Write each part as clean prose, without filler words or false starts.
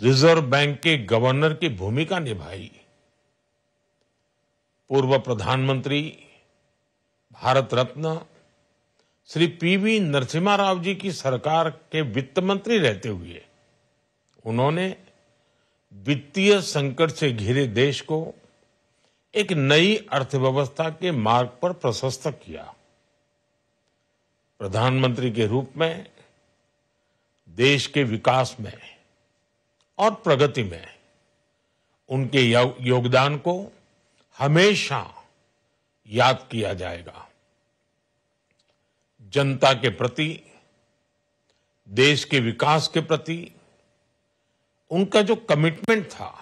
Reserve bank के governor की भूमिका निभाई। पूर्व प्रधानमंत्री भारत रत्न श्री पीवी नरसिम्हा राव जी की सरकार के वित्त मंत्री रहते हुए उन्होंने वित्तीय संकट से घिरे देश को एक नई अर्थव्यवस्था के मार्ग पर प्रशस्त किया। प्रधानमंत्री के रूप में देश के विकास में और प्रगति में उनके योगदान को हमेशा याद किया जाएगा। जनता के प्रति, देश के विकास के प्रति उनका जो कमिटमेंट था,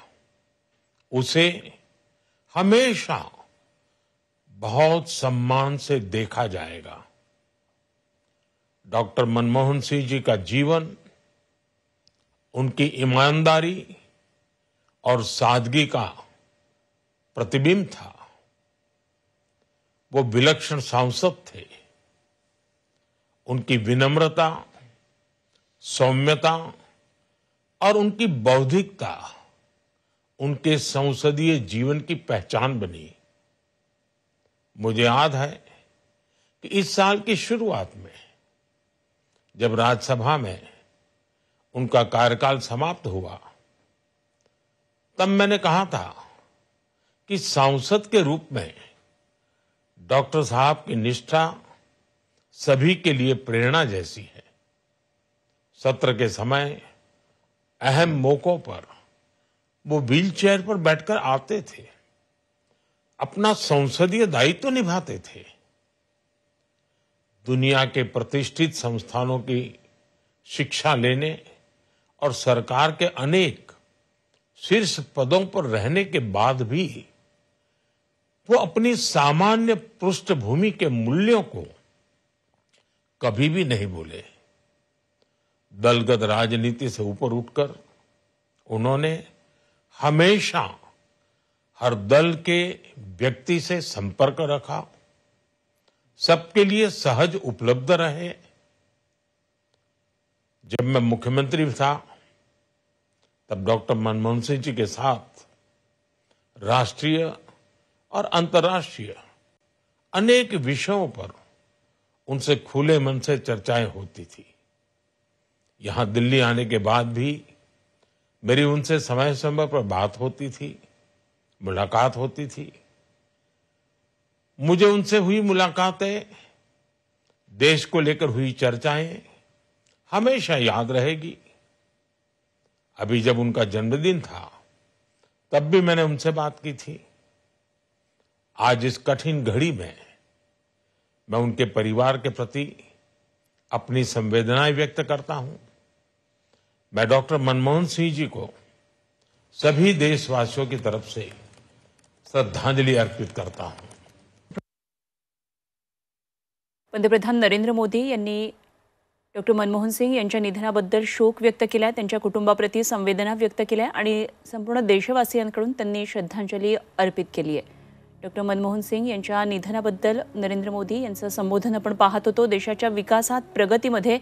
उसे हमेशा बहुत सम्मान से देखा जाएगा। डॉक्टर मनमोहन सिंह जी का जीवन उनकी ईमानदारी और सादगी का प्रतिबिंब था। वो विलक्षण सांसद थे। उनकी विनम्रता, सौम्यता और उनकी बौद्धिकता उनके संसदीय जीवन की पहचान बनी। मुझे याद है कि इस साल की शुरुआत में जब राज्यसभा में उनका कार्यकाल समाप्त हुआ, तब मैंने कहा था कि सांसद के रूप में डॉक्टर साहब की निष्ठा सभी के लिए प्रेरणा जैसी है। सत्र के समय अहम मौकों पर वो व्हीलचेयर पर बैठकर आते थे, अपना संसदीय दायित्व निभाते थे। दुनिया के प्रतिष्ठित संस्थानों की शिक्षा लेने और सरकार के अनेक शीर्ष पदों पर रहने के बाद भी वो अपनी सामान्य पृष्ठभूमि के मूल्यों को कभी भी नहीं भूले। दलगत राजनीति से ऊपर उठकर उन्होंने हमेशा हर दल के व्यक्ति से संपर्क रखा, सबके लिए सहज उपलब्ध रहे। जब मैं मुख्यमंत्री था, तब डॉक्टर मनमोहन सिंह जी के साथ राष्ट्रीय और अंतर्राष्ट्रीय अनेक विषयों पर उनसे खुले मन से चर्चाएं होती थी। यहां दिल्ली आने के बाद भी मेरी उनसे समय समय पर बात होती थी, मुलाकात होती थी। मुझे उनसे हुई मुलाकातें, देश को लेकर हुई चर्चाएं हमेशा याद रहेगी। अभी जब उनका जन्मदिन था, तब भी मैंने उनसे बात की थी। आज इस कठिन घड़ी में मैं उनके परिवार के प्रति अपनी संवेदनाएं व्यक्त करता हूं। मैं डॉक्टर मनमोहन सिंह जी को सभी देशवासियों की तरफ से श्रद्धांजलि अर्पित करता हूं। पंतप्रधान नरेंद्र मोदी यांनी डॉक्टर मनमोहन सिंग यांच्या निधनाबद्दल शोक व्यक्त केला, त्यांच्या कुटुंबाप्रती संवेदना व्यक्त केल्या आणि संपूर्ण देशवासियांकडून त्यांनी श्रद्धांजली अर्पित केली आहे। डॉक्टर मनमोहन सिंग यांच्या निधनाबद्दल नरेंद्र मोदी यांचं संबोधन आपण पाहत होतो। देशाच्या विकासात, प्रगतीमध्ये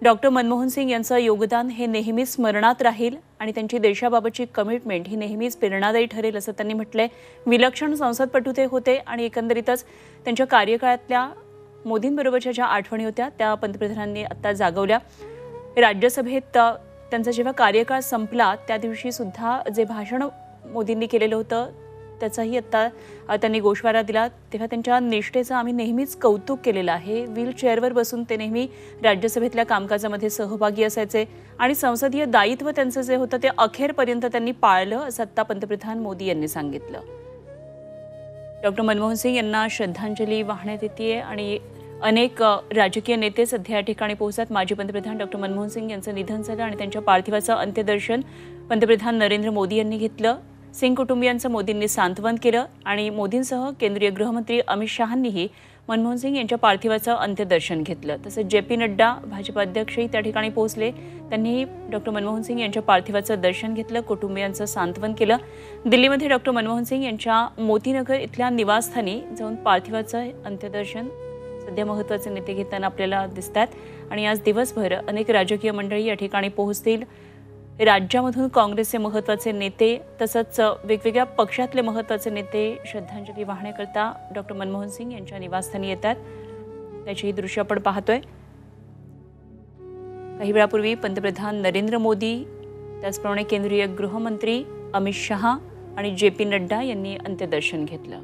डॉक्टर मनमोहन सिंग यांचं योगदान हे नेहमीच स्मरणात राहील आणि त्यांची देशाबाबतची कमिटमेंट ही नेहमीच प्रेरणादायी ठरेल असं त्यांनी म्हटलंय। विलक्षण संसदपटू ते होते आणि एकंदरीतच त्यांच्या कार्यकाळातल्या मोदींबरोबरच्या ज्या आठवणी होत्या त्या पंतप्रधानांनी आता जागवल्या। राज्यसभेत त्यांचा जेव्हा कार्यकाळ संपला त्या दिवशी सुद्धा जे भाषण मोदींनी केलेलं होतं त्याचाही आता त्यांनी गोषवारा दिला। तेव्हा त्यांच्या निष्ठेचं आम्ही नेहमीच कौतुक केलेलं आहे। व्हीलचेअरवर बसून ते नेहमी राज्यसभेतल्या कामकाजामध्ये सहभागी असायचे आणि संसदीय दायित्व त्यांचं जे होतं ते अखेरपर्यंत त्यांनी पाळलं असं आता पंतप्रधान मोदी यांनी सांगितलं। डॉक्टर मनमोहन सिंग यांना श्रद्धांजली वाहण्यात येते आणि अनेक राजकीय नेते सध्या या ठिकाणी पोहोचतात। माजी पंतप्रधान डॉक्टर मनमोहन सिंग यांचं निधन झालं आणि त्यांच्या पार्थिवाचं अंत्यदर्शन पंतप्रधान नरेंद्र मोदी यांनी घेतलं। सिंग कुटुंबियांचं मोदींनी सांत्वन केलं आणि मोदींसह केंद्रीय गृहमंत्री अमित शहांनीही मनमोहन सिंग यांच्या पार्थिवाचं अंत्यदर्शन घेतलं। तसंच जे पी नड्डा भाजप अध्यक्षही त्या ठिकाणी पोहोचले, त्यांनीही डॉक्टर मनमोहन सिंग यांच्या पार्थिवाचं दर्शन घेतलं, कुटुंबियांचं सांत्वन केलं। दिल्लीमध्ये डॉक्टर मनमोहन सिंग यांच्या मोतीनगर इथल्या निवासस्थानी जाऊन पार्थिवाचं अंत्यदर्शन सध्या महत्त्वाचे नेते घेताना आपल्याला दिसतात आणि आज दिवसभर अनेक राजकीय मंडळी या ठिकाणी पोहोचतील। हे राज्यामधून काँग्रेसचे महत्त्वाचे नेते तसंच वेगवेगळ्या पक्षातले महत्त्वाचे नेते श्रद्धांजली वाहण्याकरता डॉक्टर मनमोहन सिंग यांच्या निवासस्थानी येतात. त्याची दृश्य आपण पाहतोय. काही वेळापूर्वी पंतप्रधान नरेंद्र मोदी, त्याचप्रमाणे केंद्रीय गृहमंत्री अमित शहा आणि JP नड्डा यांनी अंत्यदर्शन घेतलं.